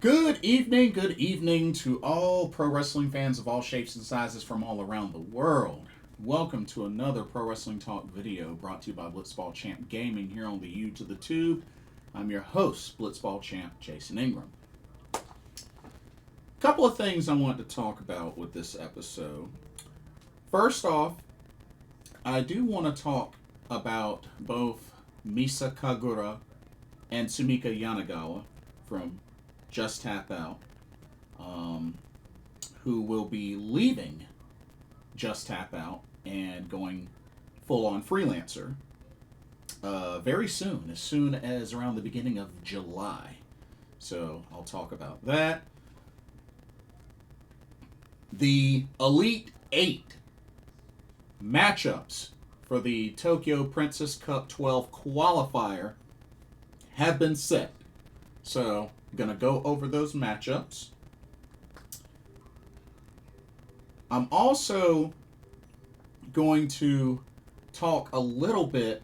Good evening to all pro wrestling fans of all shapes and sizes from all around the world. Welcome to another Pro Wrestling Talk video brought to you by Blitzball Champ Gaming here on the U to the Tube. I'm your host, Blitzball Champ Jason Ingram. Couple of things I want to talk about with this episode. First off, I do want to talk about both Misa Kagura and Sumika Yanagawa from Just Tap Out, who will be leaving Just Tap Out and going full on freelancer very soon as around the beginning of July. So I'll talk about that. The Elite 8 matchups for the Tokyo Princess Cup 12 qualifier have been set. So I'm going to go over those matchups. I'm also going to talk a little bit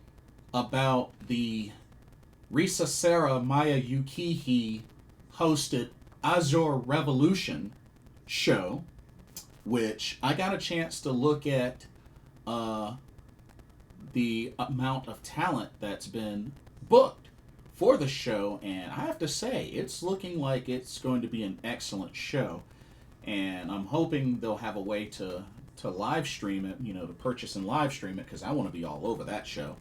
about the Risa Sera Maya Yukihi hosted Azure Revolution show, which I got a chance to look at the amount of talent that's been booked for the show, and I have to say, it's looking like it's going to be an excellent show, and I'm hoping they'll have a way to live stream it, to purchase and live stream it, because I want to be all over that show.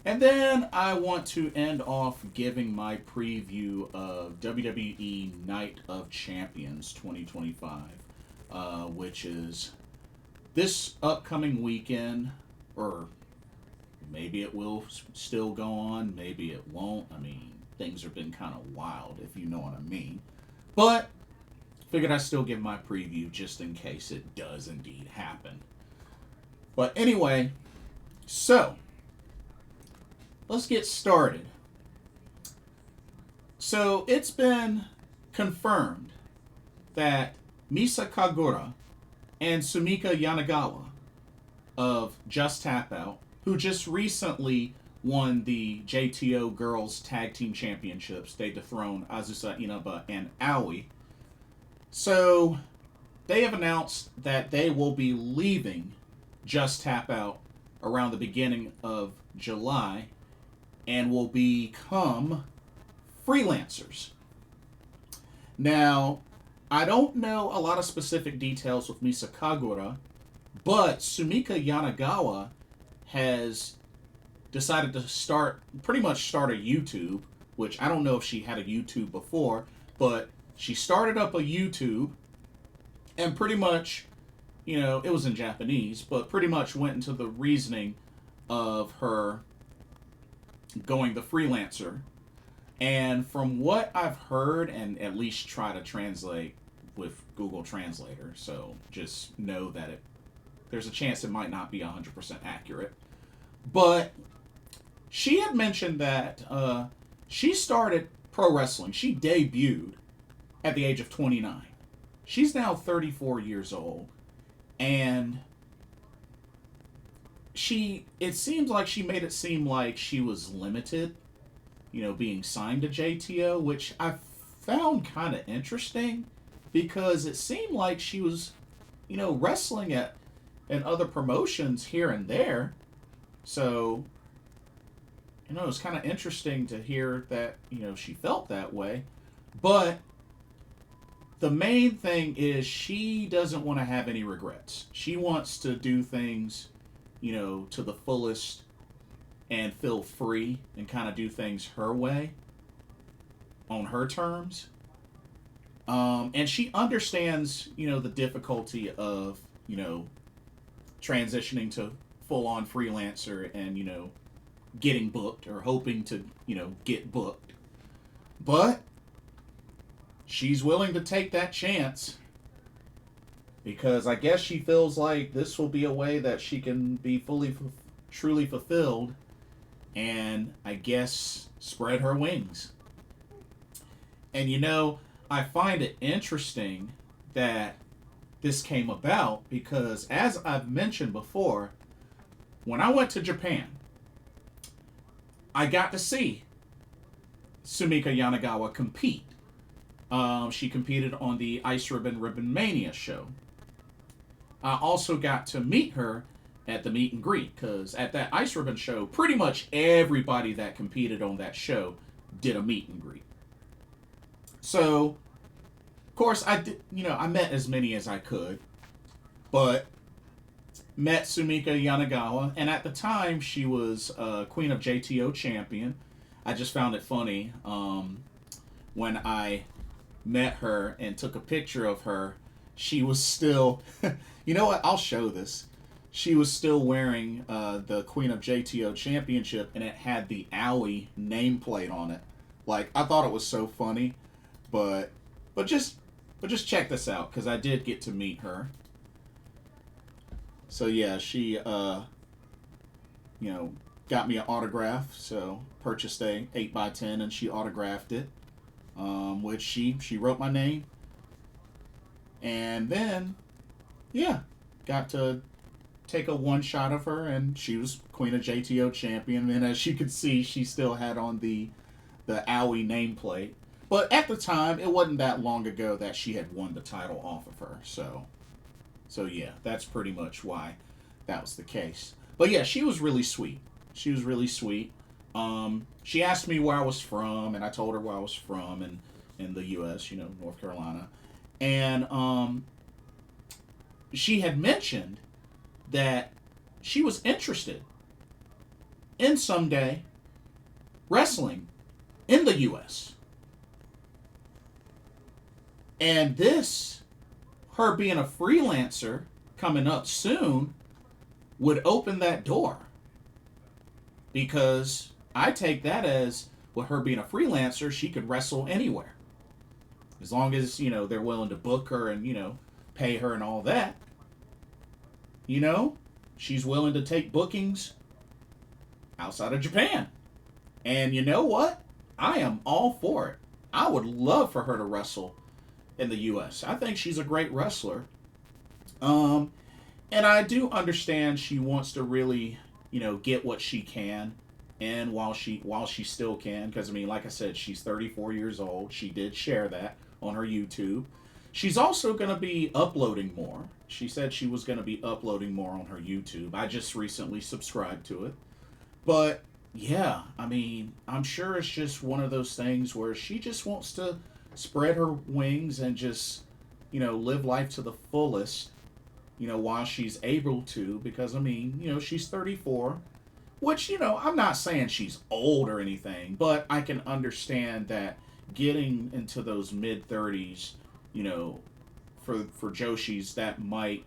And then I want to end off giving my preview of WWE Night of Champions 2025, which is this upcoming weekend, or maybe it will still go on, maybe it won't. I mean, things have been kind of wild, if you know what I mean. But figured I'd still give my preview just in case it does indeed happen. But anyway, so let's get started. So it's been confirmed that Misa Kagura and Sumika Yanagawa of Just Tap Out, who just recently won the JTO Girls Tag Team Championships. They dethroned Azusa Inaba and Aoi. So they have announced that they will be leaving Just Tap Out around the beginning of July and will become freelancers. Now, I don't know a lot of specific details with Misa Kagura, but Sumika Yanagawa has decided to pretty much start a YouTube, which I don't know if she had a YouTube before, but she started up a YouTube and pretty much, it was in Japanese, but pretty much went into the reasoning of her going the freelancer. And from what I've heard, and at least try to translate with Google Translator, so just know that there's a chance it might not be 100% accurate. But she had mentioned that she started pro wrestling. She debuted at the age of 29. She's now 34 years old. And it seems like she made it seem like she was limited, being signed to JTO, which I found kind of interesting because it seemed like she was, wrestling in other promotions here and there. So, it was kind of interesting to hear that, she felt that way. But the main thing is she doesn't want to have any regrets. She wants to do things, to the fullest and feel free and kind of do things her way, on her terms. And she understands, the difficulty of, transitioning to full-on freelancer and, getting booked or hoping to, get booked. But she's willing to take that chance because I guess she feels like this will be a way that she can be truly fulfilled and I guess spread her wings. And I find it interesting that this came about because, as I've mentioned before, when I went to Japan, I got to see Sumika Yanagawa compete She competed on the Ice Ribbon Mania show. I also got to meet her at the meet and greet, because at that Ice Ribbon show, pretty much everybody that competed on that show did a meet and greet. So, of course, I did, I met as many as I could, but met Sumika Yanagawa, and at the time she was Queen of JTO champion. I just found it funny when I met her and took a picture of her. She was still, you know what? I'll show this. She was still wearing the Queen of JTO championship, and it had the Owie nameplate on it. Like, I thought it was so funny, but just check this out, because I did get to meet her. So yeah, she got me an autograph. So purchased a 8x10 and she autographed it, which she wrote my name. And then got to take a one shot of her, and she was Queen of JTO champion. And as you can see, she still had on the Owie nameplate. But at the time, it wasn't that long ago that she had won the title off of her. So yeah, that's pretty much why that was the case. But yeah, she was really sweet. She was really sweet. She asked me where I was from, and I told her where I was from in the U.S., North Carolina. And she had mentioned that she was interested in someday wrestling in the U.S. And this, her being a freelancer coming up soon, would open that door. Because I take that as, with her being a freelancer, she could wrestle anywhere. As long as, they're willing to book her and, pay her and all that. She's willing to take bookings outside of Japan. And you know what? I am all for it. I would love for her to wrestle in the U.S. I think she's a great wrestler. And I do understand she wants to really, get what she can, and while she still can, because like I said, she's 34 years old. She did share that on her YouTube. She's also going to be uploading more. She said she was going to be uploading more on her YouTube. I just recently subscribed to it. But yeah, I'm sure it's just one of those things where she just wants to spread her wings and just, live life to the fullest, while she's able to, because, she's 34, which, I'm not saying she's old or anything, but I can understand that getting into those mid-30s, for Joshis, that might,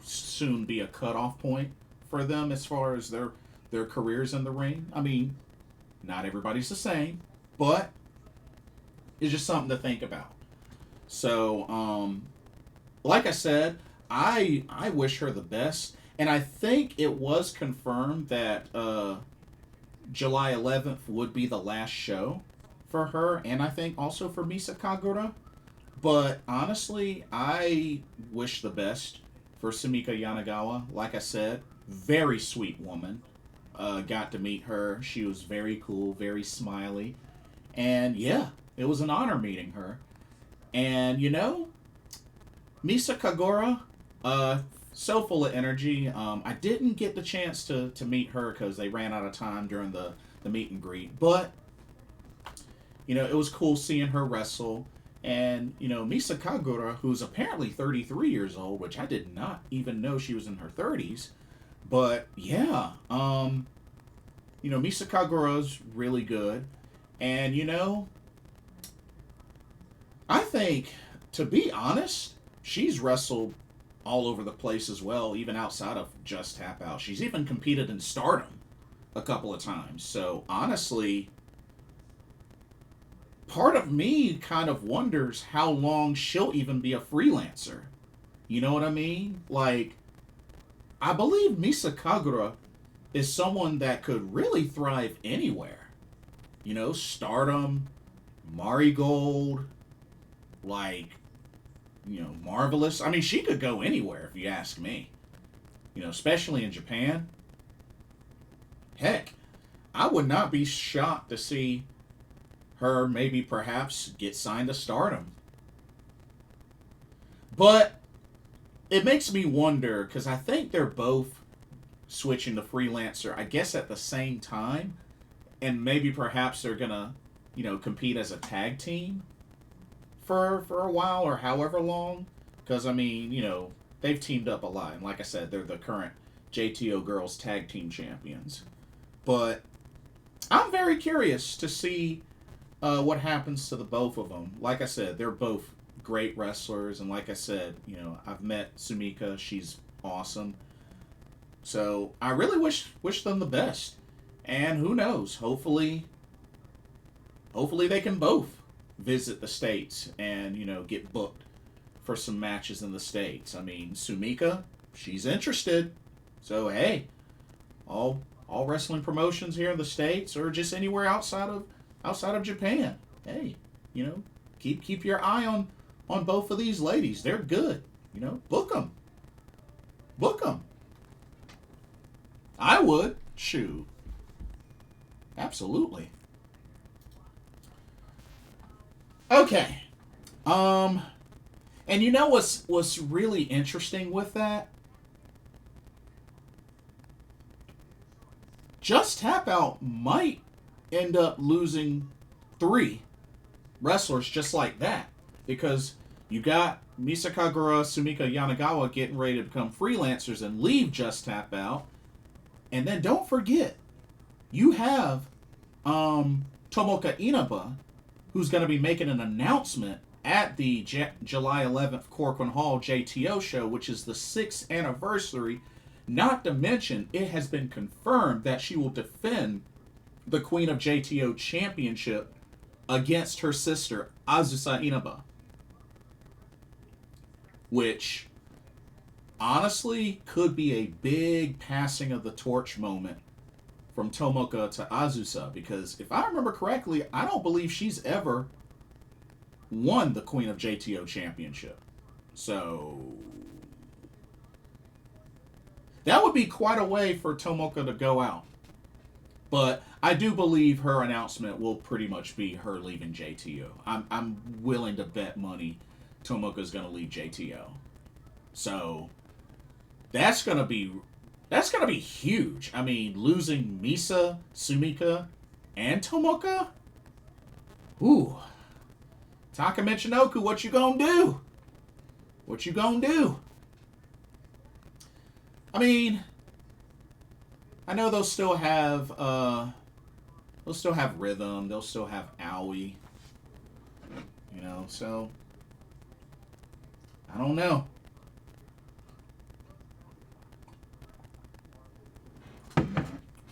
soon be a cutoff point for them as far as their careers in the ring. Not everybody's the same, but it's just something to think about. So, like I said, I wish her the best, and I think it was confirmed that July 11th would be the last show for her, and I think also for Misa Kagura. But honestly, I wish the best for Sumika Yanagawa. Like I said, very sweet woman. Got to meet her. She was very cool, very smiley, and yeah, it was an honor meeting her. And Misa Kagura, so full of energy. I didn't get the chance to meet her because they ran out of time during the meet and greet. But, it was cool seeing her wrestle. And, Misa Kagura, who's apparently 33 years old, which I did not even know she was in her 30s. But, yeah, Misa Kagura's really good. And, I think, to be honest, she's wrestled all over the place as well, even outside of just Tap Out. She's even competed in Stardom a couple of times. So, honestly, part of me kind of wonders how long she'll even be a freelancer. You know what I mean? Like, I believe Misa Kagura is someone that could really thrive anywhere. Stardom, Marigold, Marvelous. She could go anywhere if you ask me. Especially in Japan. Heck, I would not be shocked to see her maybe perhaps get signed to Stardom. But it makes me wonder, because I think they're both switching to freelancer, I guess at the same time, and maybe perhaps they're gonna, compete as a tag team for a while or however long. Because I mean, they've teamed up a lot, and like I said, they're the current JTO Girls Tag Team Champions. But I'm very curious to see what happens to the both of them. Like I said, they're both great wrestlers, and like I said, I've met Sumika. She's awesome. So I really wish them the best. And who knows? Hopefully they can both visit the States and, get booked for some matches in the States. I mean, Sumika, she's interested. So hey, all wrestling promotions here in the States or just anywhere outside of Japan. Hey, keep your eye on both of these ladies. They're good. Book them. Book them. I would. Shoot. Absolutely. Okay. And you know what's really interesting with that? Just Tap Out might end up losing 3 wrestlers just like that. Because you got Misa, Kagura, Sumika, Yanagawa getting ready to become freelancers and leave Just Tap Out. And then don't forget, you have Tomoka Inaba, who's going to be making an announcement at the July 11th Corcoran Hall JTO show, which is the 6th anniversary. Not to mention, it has been confirmed that she will defend the Queen of JTO Championship against her sister, Azusa Inaba. Which, honestly, could be a big passing of the torch moment from Tomoka to Azusa. Because if I remember correctly, I don't believe she's ever won the Queen of JTO Championship. So that would be quite a way for Tomoka to go out. But I do believe her announcement will pretty much be her leaving JTO. I'm willing to bet money Tomoka's going to leave JTO. So that's going to be huge. I mean, losing Misa, Sumika, and Tomoka? Ooh. Taka Michinoku, what you gonna do? What you gonna do? I mean, I know they'll still have Rhythm, they'll still have Aoi. So I don't know.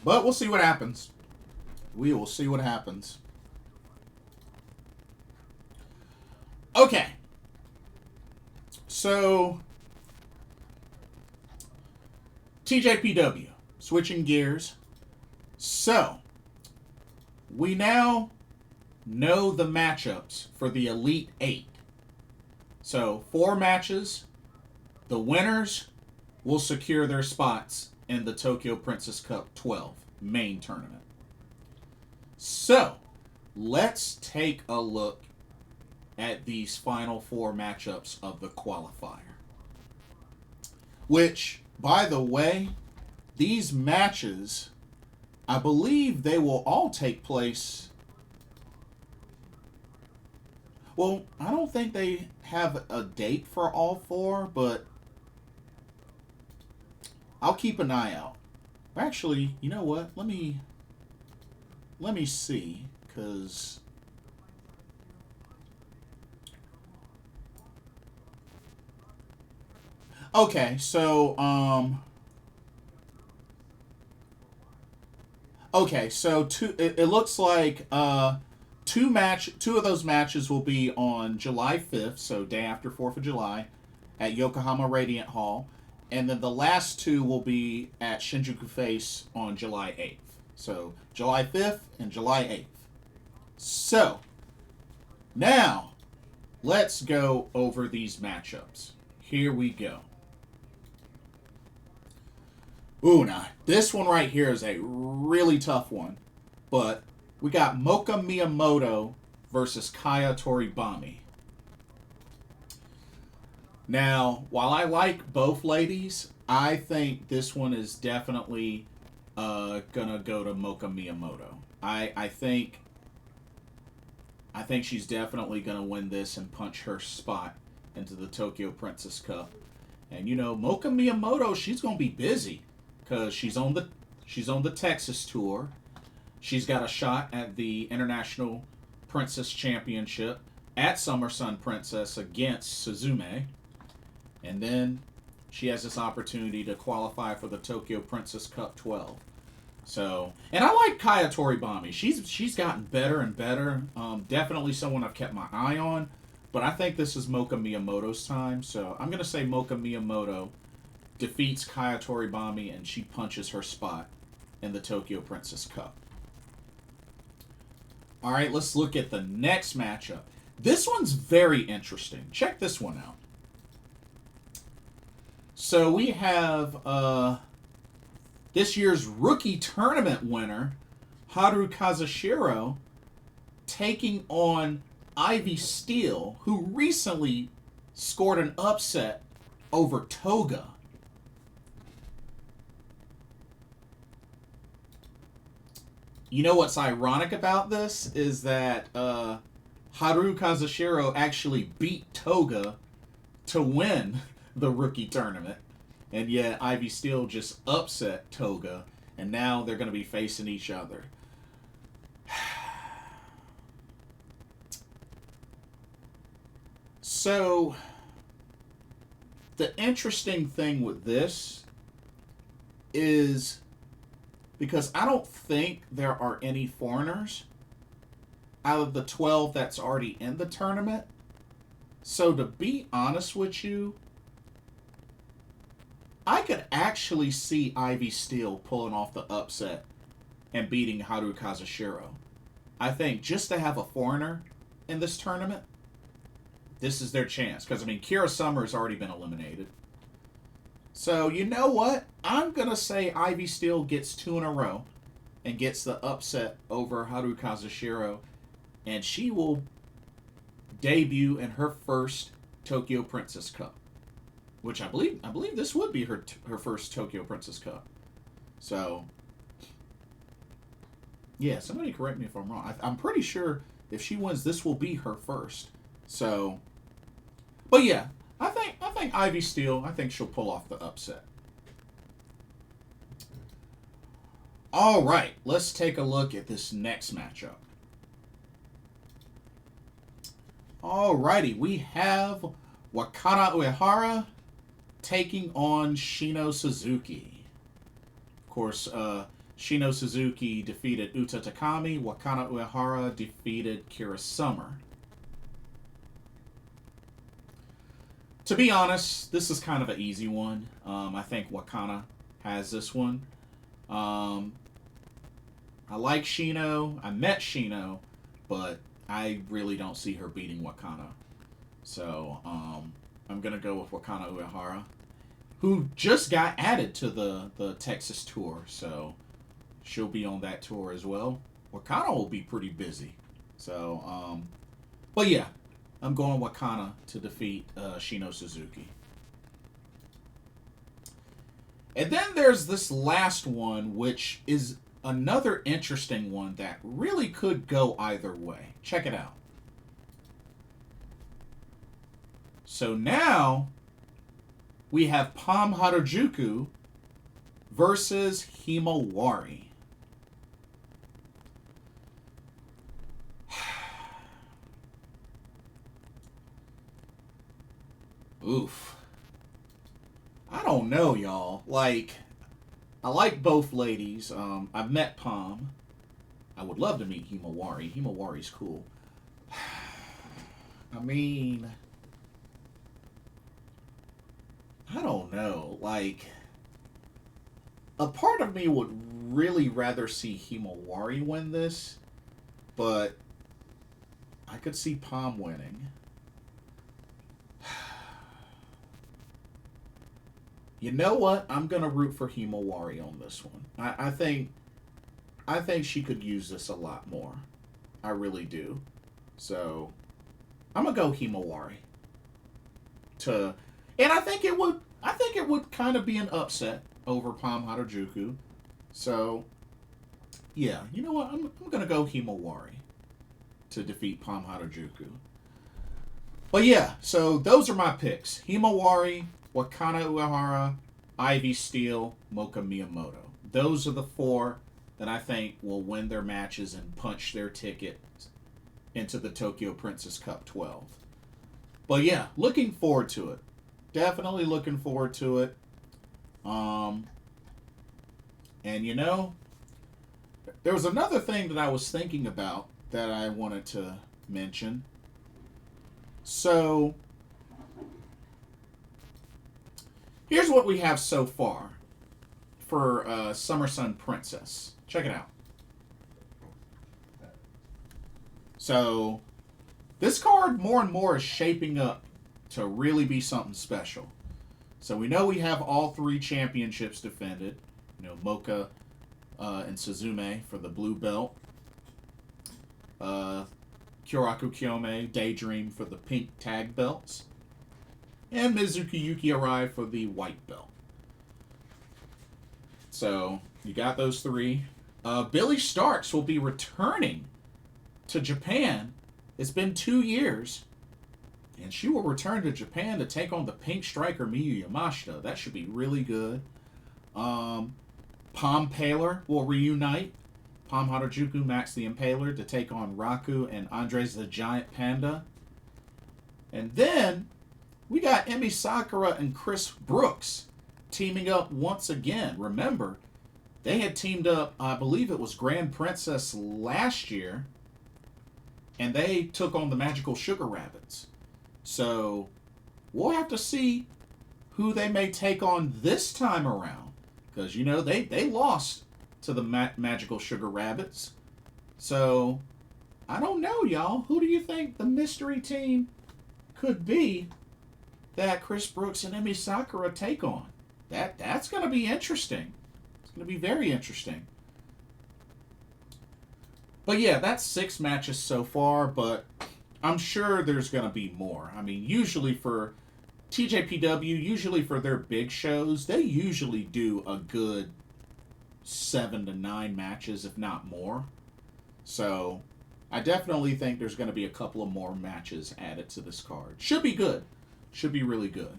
But we'll see what happens. We will see what happens. Okay. So, TJPW. Switching gears. So, we now know the matchups for the Elite 8. So, 4 matches. The winners will secure their spots in the Tokyo Princess Cup 12 main tournament. So, let's take a look at these final 4 matchups of the qualifier. Which, by the way, these matches, I believe they will all take place. Well, I don't think they have a date for all 4, but I'll keep an eye out. Actually, you know what? Let me see, because okay, so it looks like two of those matches will be on July 5th, so day after 4th of July, at Yokohama Radiant Hall. And then the last 2 will be at Shinjuku Face on July 8th. So, July 5th and July 8th. So, now, let's go over these matchups. Here we go. Ooh, now, this one right here is a really tough one. But we got Mocha Miyamoto versus Kaya Toribami. Now, while I like both ladies, I think this one is definitely gonna go to Mocha Miyamoto. I think she's definitely gonna win this and punch her spot into the Tokyo Princess Cup. And you know, Mocha Miyamoto, she's gonna be busy because she's on the Texas tour. She's got a shot at the International Princess Championship at Summer Sun Princess against Suzume. And then she has this opportunity to qualify for the Tokyo Princess Cup 12. So, and I like Kaya Toribami. She's gotten better and better. Definitely someone I've kept my eye on. But I think this is Mocha Miyamoto's time. So I'm going to say Mocha Miyamoto defeats Kaya Toribami and she punches her spot in the Tokyo Princess Cup. All right, let's look at the next matchup. This one's very interesting. Check this one out. So we have this year's rookie tournament winner, Haru Kazushiro, taking on Ivy Steele, who recently scored an upset over Toga. You know what's ironic about this is that Haru Kazushiro actually beat Toga to win the rookie tournament, and yet Ivy Steele just upset Toga, and now they're going to be facing each other. So, the interesting thing with this is because I don't think there are any foreigners out of the 12 that's already in the tournament. So, to be honest with you, I could actually see Ivy Steele pulling off the upset and beating Haru Kazushiro. I think just to have a foreigner in this tournament, this is their chance. Because, I mean, Kira Summer's already been eliminated. So, you know what? I'm going to say Ivy Steele gets 2 in a row and gets the upset over Haru Kazushiro. And she will debut in her first Tokyo Princess Cup. Which I believe this would be her first Tokyo Princess Cup. So, yeah, somebody correct me if I'm wrong. I'm pretty sure if she wins, this will be her first. So, but yeah, I think Ivy Steele, I think she'll pull off the upset. All right, let's take a look at this next matchup. All righty, we have Wakana Uehara taking on Shino Suzuki. Of course, Shino Suzuki defeated Uta Takami. Wakana Uehara defeated Kira Summer. To be honest, this is kind of an easy one. I think Wakana has this one. I like Shino. I met Shino, but I really don't see her beating Wakana. So, I'm going to go with Wakana Uehara, who just got added to the Texas tour. So, she'll be on that tour as well. Wakana will be pretty busy. So, but yeah, I'm going Wakana to defeat Shino Suzuki. And then there's this last one, which is another interesting one that really could go either way. Check it out. So now we have Pam Harajuku versus Himawari. Oof. I don't know, y'all. Like, I like both ladies. I've met Pam. I would love to meet Himawari. Himawari's cool. I mean, I don't know. Like, a part of me would really rather see Himawari win this, but I could see Pam winning. You know what? I'm going to root for Himawari on this one. I think I think she could use this a lot more. I really do. So I'm gonna go Himawari. And I think it would. I think it would kind of be an upset over Palm Harajuku. So yeah, you know what? I'm gonna go Himawari to defeat Palm Harajuku. But yeah, so those are my picks: Himawari, Wakana Uehara, Ivy Steele, Moka Miyamoto. Those are the four that I think will win their matches and punch their ticket into the Tokyo Princess Cup 12. But yeah, looking forward to it. Definitely looking forward to it. And you know, there was another thing that I was thinking about that I wanted to mention. So, here's what we have so far for Summer Sun Princess. Check it out. So, this card more and more is shaping up to really be something special. So we know we have all three championships defended. You know, Moka and Suzume for the blue belt. Kyoraku Kyome, Daydream for the pink tag belts. And Mizuki Yuki Arai for the white belt. So, you got those three. Billy Starks will be returning to Japan. It's been 2 years. And she will return to Japan to take on the pink striker Miyu Yamashita. That should be really good. Palm Paler will reunite. Palm Harajuku, Max the Impaler to take on Raku and Andres the Giant Panda. And then we got Emi Sakura and Chris Brooks teaming up once again. Remember, they had teamed up, I believe it was Grand Princess last year, and they took on the Magical Sugar Rabbits. So we'll have to see who they may take on this time around. Because, you know, they lost to the Magical Sugar Rabbits. So, I don't know, y'all. Who do you think the mystery team could be that Chris Brooks and Emi Sakura take on? That's going to be interesting. It's going to be very interesting. But yeah, that's 6 matches so far, but I'm sure there's going to be more. I mean, usually for TJPW, usually for their big shows, they usually do a good 7 to 9 matches, if not more. So, I definitely think there's going to be a couple of more matches added to this card. Should be good. Should be really good.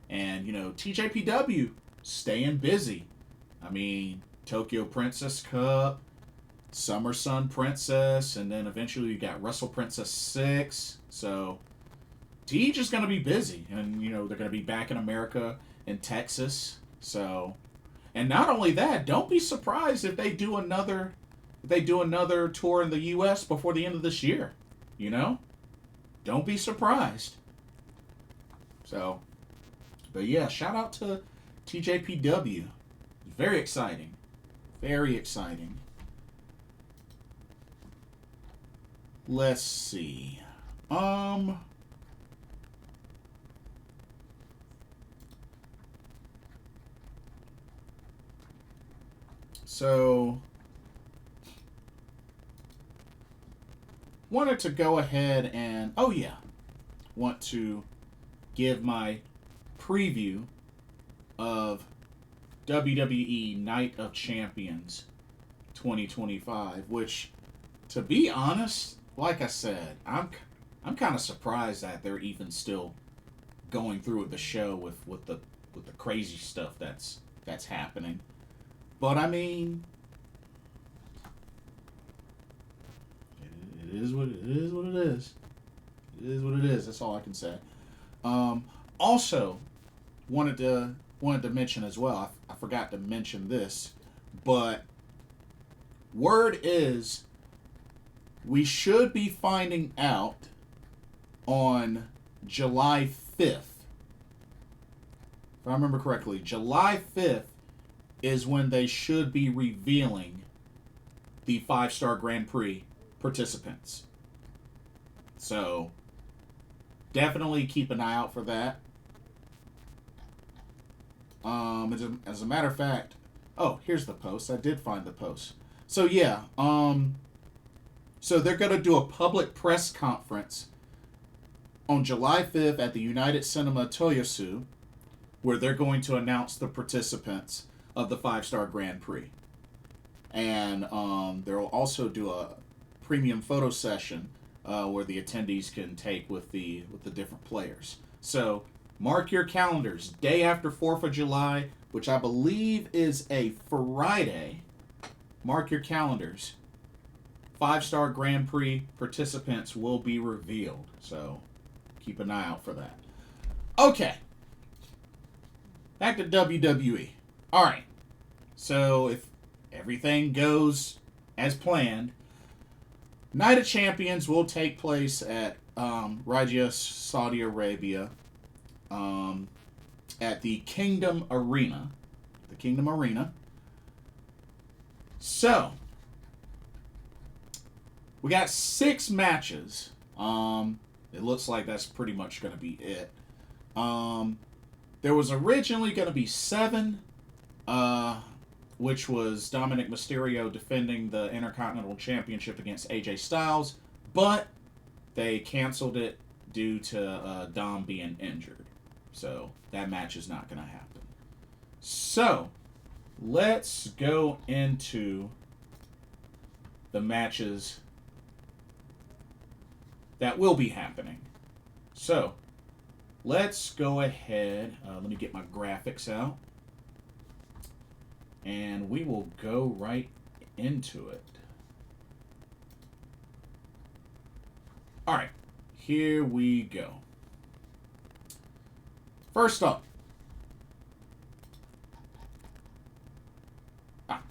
And, you know, TJPW, staying busy. I mean, Tokyo Princess Cup, Summer Sun Princess, and then eventually you got Wrestle Princess 6. So, T just going to be busy. And, you know, they're going to be back in America and Texas. So, and not only that, don't be surprised if they do another tour in the US before the end of this year. You know? Don't be surprised. So, but yeah, shout out to TJPW. Very exciting. Very exciting. Let's see. So, wanted to go ahead and, want to give my preview of WWE Night of Champions 2025, which, to be honest, like I said, I'm kind of surprised that they're even still going through with the show with the crazy stuff that's happening. But I mean, it is what it is. What it is. It is what it is. That's all I can say. Also, wanted to mention as well. I forgot to mention this, but word is we should be finding out on July 5th. If I remember correctly, July 5th is when they should be revealing the 5-star Grand Prix participants. So, definitely keep an eye out for that. As a matter of fact, here's the post. I did find the post. So yeah, so they're gonna do a public press conference on July 5th at the United Cinema Toyosu, where they're going to announce the participants of the 5-Star Grand Prix. And they'll also do a premium photo session where the attendees can take with the different players. So mark your calendars. Day after 4th of July, which I believe is a Friday. Mark your calendars. 5-Star Grand Prix participants will be revealed. So keep an eye out for that. Okay. Back to WWE. All right. So if everything goes as planned, Night of Champions will take place at Riyadh, Saudi Arabia, at the Kingdom Arena. The Kingdom Arena. So, we got 6 matches. It looks like that's pretty much going to be it. There was originally going to be 7, which was Dominic Mysterio defending the Intercontinental Championship against AJ Styles, but they canceled it due to Dom being injured. So that match is not going to happen. So let's go into the matches that will be happening. So let's go ahead. Let me get my graphics out. And we will go right into it. Alright, here we go. First up.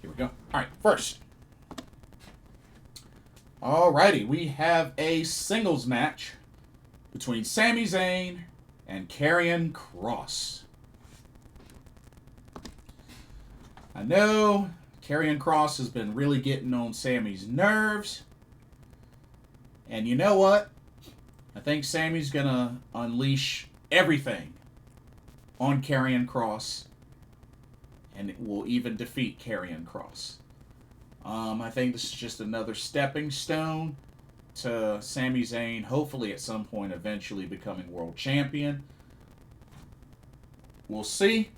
Here we go. Alright, first. Alrighty, we have a singles match between Sami Zayn and Karrion Kross. I know Karrion Kross has been really getting on Sami's nerves. And you know what? I think Sami's going to unleash everything on Karrion Kross. And it will even defeat Karrion Kross. I think this is just another stepping stone to Sami Zayn, hopefully at some point eventually becoming world champion. We'll see.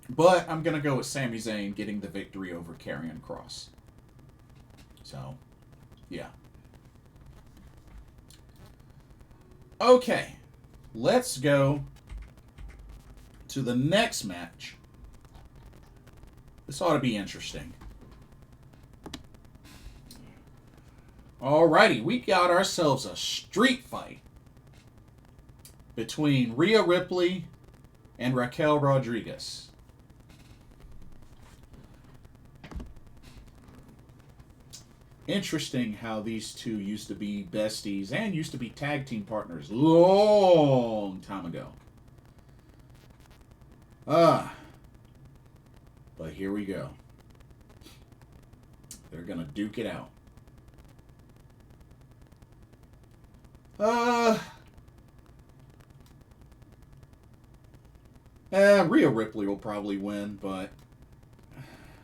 But I'm going to go with Sami Zayn getting the victory over Karrion Kross. So, yeah. Okay. Let's go to the next match. This ought to be interesting. Alrighty, we got ourselves a street fight between Rhea Ripley and Raquel Rodriguez. Interesting how these two used to be besties and used to be tag team partners long time ago. But here we go. They're gonna duke it out. Rhea Ripley will probably win, but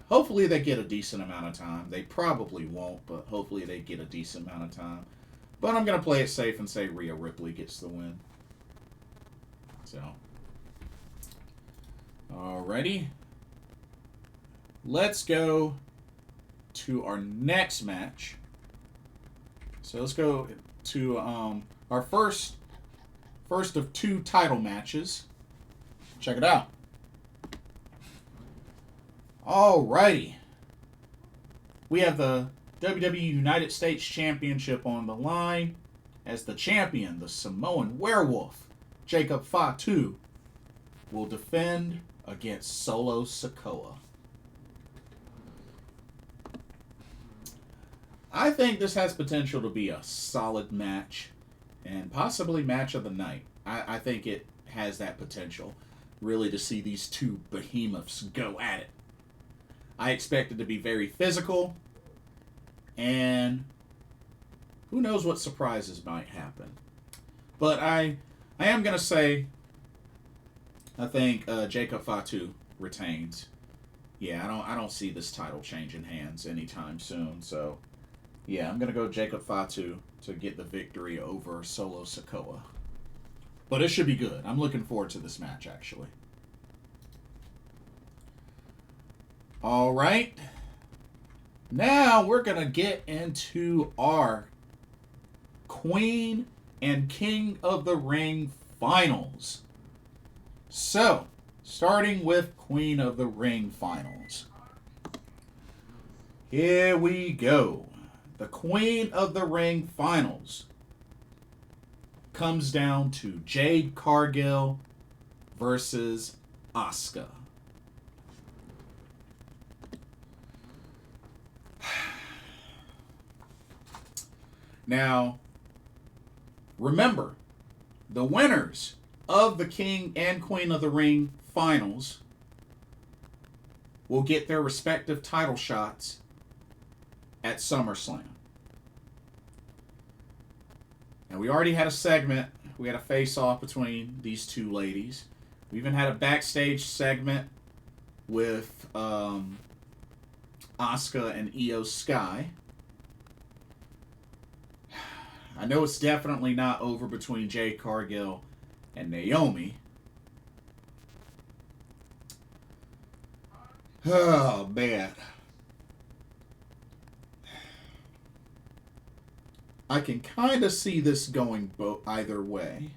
hopefully they get a decent amount of time. They probably won't, but hopefully they get a decent amount of time. But I'm going to play it safe and say Rhea Ripley gets the win. So, alrighty. Let's go to our next match. So let's go to our first of 2 title matches. Check it out. Alrighty. We have the WWE United States Championship on the line as the champion, the Samoan Werewolf, Jacob Fatu, will defend against Solo Sikoa. I think this has potential to be a solid match and possibly match of the night. I think it has that potential, really, to see these two behemoths go at it. I expect it to be very physical, and who knows what surprises might happen. But I am going to say I think Jacob Fatu retains. Yeah, I don't see this title changing hands anytime soon. So, yeah, I'm gonna go Jacob Fatu to get the victory over Solo Sikoa. But it should be good. I'm looking forward to this match, actually. All right. Now we're going to get into our Queen and King of the Ring finals. So, starting with Queen of the Ring finals. Here we go. The Queen of the Ring finals comes down to Jade Cargill versus Asuka. Now, remember, the winners of the King and Queen of the Ring finals will get their respective title shots at SummerSlam. And we already had a segment. We had a face-off between these two ladies. We even had a backstage segment with Asuka and Io Sky. I know it's definitely not over between Jade Cargill and Naomi. Oh, man. I can kind of see this going either way.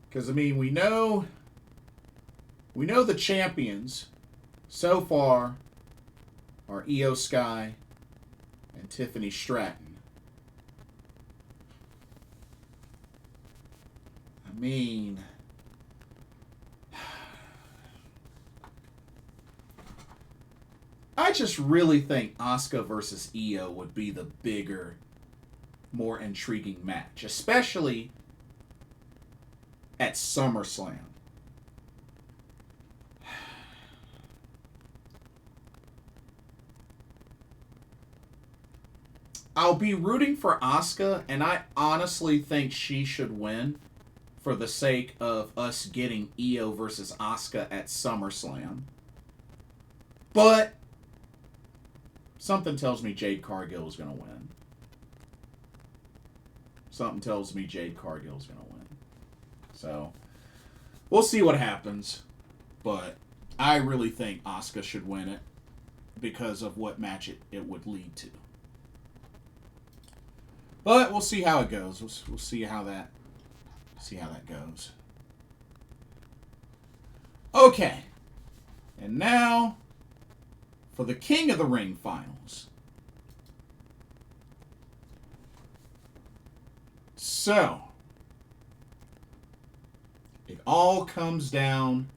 Because, I mean, we know the champions so far are Io Sky and Tiffany Stratton. I mean, I just really think Asuka versus Io would be the bigger, more intriguing match, especially at SummerSlam. I'll be rooting for Asuka, and I honestly think she should win for the sake of us getting Io versus Asuka at SummerSlam. But something tells me Jade Cargill is going to win. Something tells me Jade Cargill is going to win. So, we'll see what happens. But I really think Asuka should win it because of what match it would lead to. But we'll see how it goes. We'll see how that goes. Okay. And now for the King of the Ring finals. So, it all comes down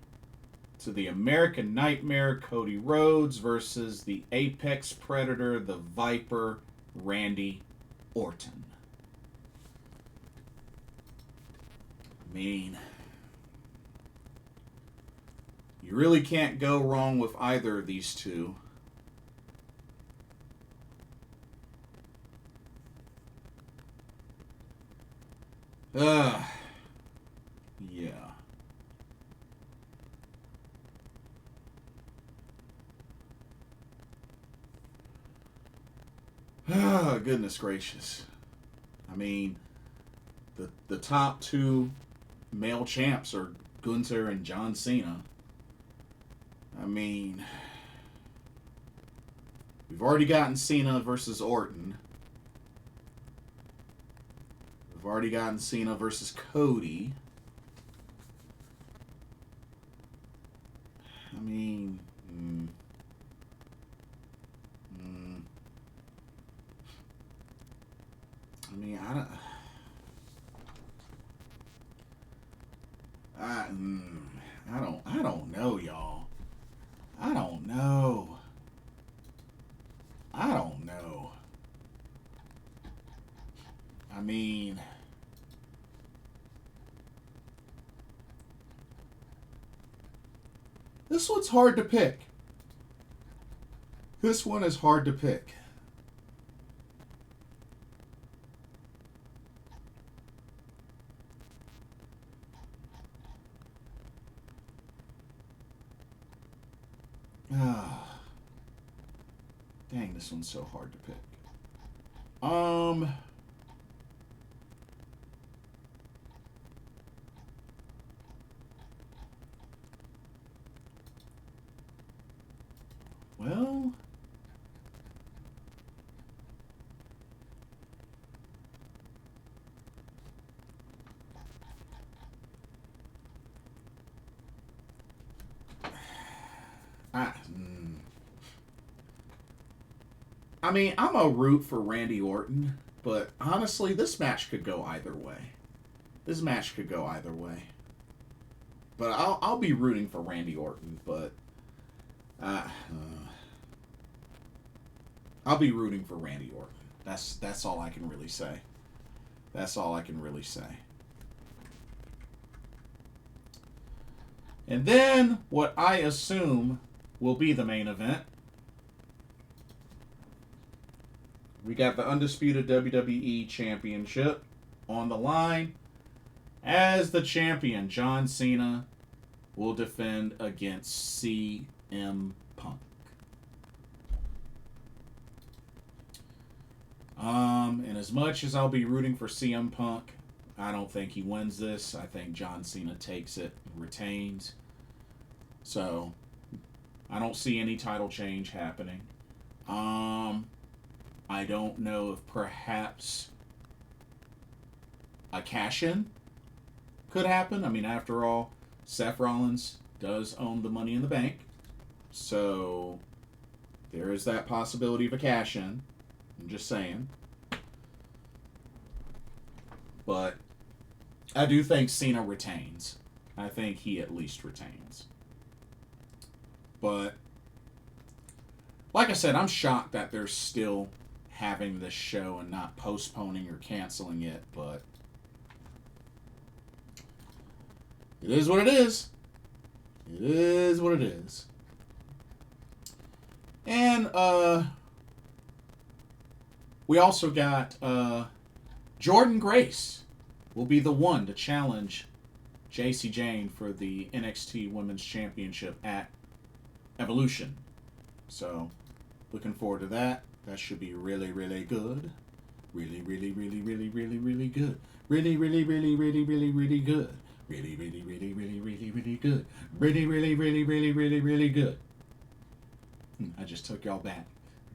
to the American Nightmare Cody Rhodes versus the Apex Predator, the Viper, Randy Orton. I mean, you really can't go wrong with either of these two. Yeah. Oh, goodness gracious. I mean, the top two male champs are Gunther and John Cena. I mean, we've already gotten Cena versus Orton. We've already gotten Cena versus Cody. I mean, I don't know, y'all. I don't know. I mean, this one's hard to pick. This one is hard to pick. Dang, this one's so hard to pick. Well, I mean, I'm a root for Randy Orton, but honestly, this match could go either way. This match could go either way. But I'll be rooting for Randy Orton, but I'll be rooting for Randy Orton. That's all I can really say. That's all I can really say. And then what I assume will be the main event. We got the Undisputed WWE Championship on the line. As the champion, John Cena will defend against CM Punk. And as much as I'll be rooting for CM Punk, I don't think he wins this. I think John Cena takes it and retains. So, I don't see any title change happening. I don't know if perhaps a cash-in could happen. I mean, after all, Seth Rollins does own the Money in the Bank. So, there is that possibility of a cash-in. I'm just saying. But I do think Cena retains. I think he at least retains. But, like I said, I'm shocked that they're still having this show and not postponing or canceling it, but it is what it is. It is what it is. And we also got Jordynne Grace will be the one to challenge Jacy Jayne for the NXT Women's Championship at Evolution. So, looking forward to that. That should be really, really good. Really, really, really, really, really, really good. Really, really, really, really, really, really good. Really, really, really, really, really, really good. Really, really, really, really, really, really good. I just took y'all back.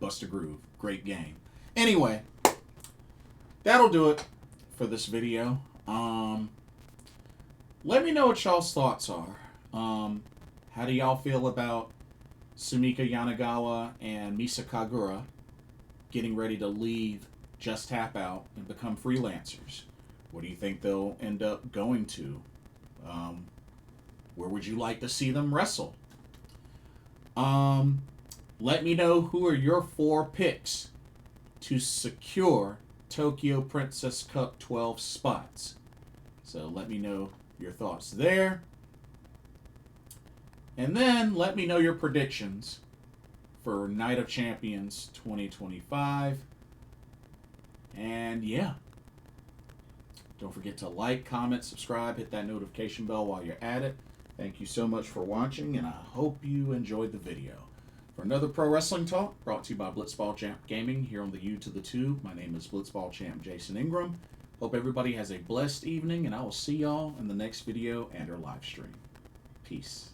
Bust a Groove. Great game. Anyway, that'll do it for this video. Let me know what y'all's thoughts are. How do y'all feel about Sumika Yanagawa and Misa Kagura getting ready to leave Just Tap Out and become freelancers? What do you think they'll end up going to? Where would you like to see them wrestle? Let me know who are your 4 picks to secure Tokyo Princess Cup 12 spots. So let me know your thoughts there. And then let me know your predictions for Night of Champions 2025. And yeah. Don't forget to like, comment, subscribe, hit that notification bell while you're at it. Thank you so much for watching, and I hope you enjoyed the video. For another Pro Wrestling Talk, brought to you by Blitzball Champ Gaming, here on the U to the Tube. My name is Blitzball Champ Jason Ingram. Hope everybody has a blessed evening, and I will see y'all in the next video and or live stream. Peace.